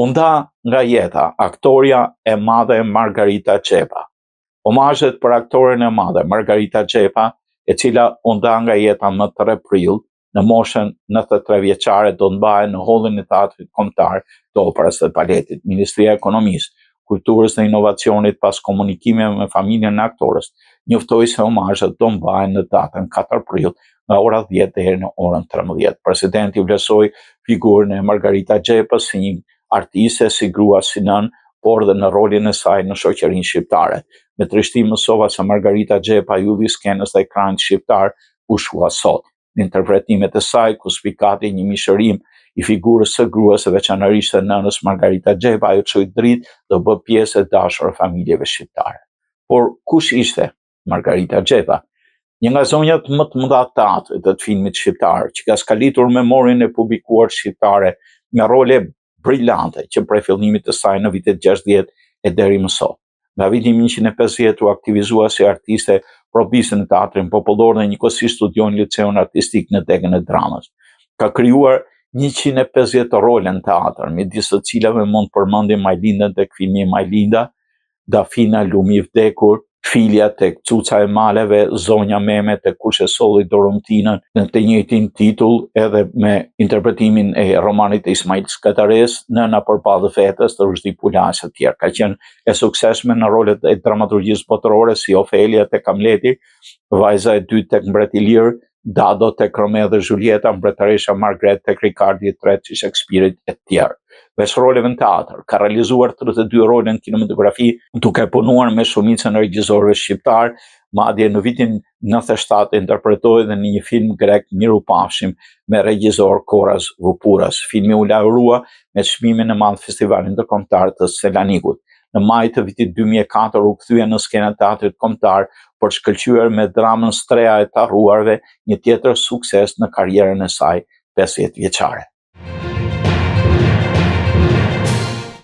Unda nga jeta, aktoria e madhe Margarita Xhepa. Omazhet për aktoren e madhe Margarita Xhepa, e cila unda nga jeta më 3 prill, në moshën 93 vjeçare, do të mbahen në hollin e Teatrit Kombëtar të Operës dhe Baletit. Ministria e Ekonomisë, Kulturës dhe Inovacionit, pas komunikimeve me familjen e aktorës, njoftoi se omazhet do mbahen në datën 4 prill nga ora 10 deri në orën 13. Presidenti vlerësoi figurën e Margarita Xhepës si një artiste, si grua, si nën, por dhe në rolin e saj në shoqërinë shqiptare. Me trishtim mësova se Margarita Xhepa hylli skenës dhe ekranit shqiptar u shua sot. Në interpretimet e saj, ku spikati një mishërim i figurës së gruas, veçanërisht të nënës Margarita Xhepa, ajo çoi dritë dhe bë pjesë e dashur e familjeve shqiptare. Por kush ishte Margarita Xhepa? Një nga zonjat më të mëdha të teatrit dhe të filmit shqiptar, që ka skalitur memorien e publikuar shqiptare me role brillante që prej fillimit të saj në vitet 60 e deri më sot. Nga viti 1950 u aktivizua si artiste prodhise në teatrin popullor dhe njëkohësisht studioi në liceun artistik në degën e dramës. Ka krijuar 150 role në teatr, midis të cilave mund të përmendim Majlindën tek filmi Majlinda, Dafina Lumi i vdekur, Filja tek Cuca e Maleve, Zonja Meme tek Kush e solli Dorumtinën, në të njëjtin titull edhe me interpretimin e romanit të Ismail Skatares, Nëna përballë vetës të Rushdi Pulas e tjerë. Ka qenë e suksesshme në rolet e dramaturgjisë botërore si Ofelia tek Hamleti, Vajza e dytë tek Mbreti i Lirë, Dado tek Romeo dhe Julieta, Mbretëresha Margaret tek Ricardi III i Shakespeare-it e tjerë. Veç roleve në teatr, ka realizuar 32 role në kinematografi, duke punuar me shumicën e regjisorëve shqiptar, madje në vitin 97 interpretoi edhe në një film grek Mirupafshim me regjisor Koras Vupuras. Filmi u laurua me çmimin e madh Festivalin Ndërkombëtar të Selanikut. Në maj të vitit 2004 u kthye në skenën e Teatrit Kombëtar për shkëlqyer me dramën Strea e të harruarve, një tjetër sukses në karrierën e saj 50 vjeçare.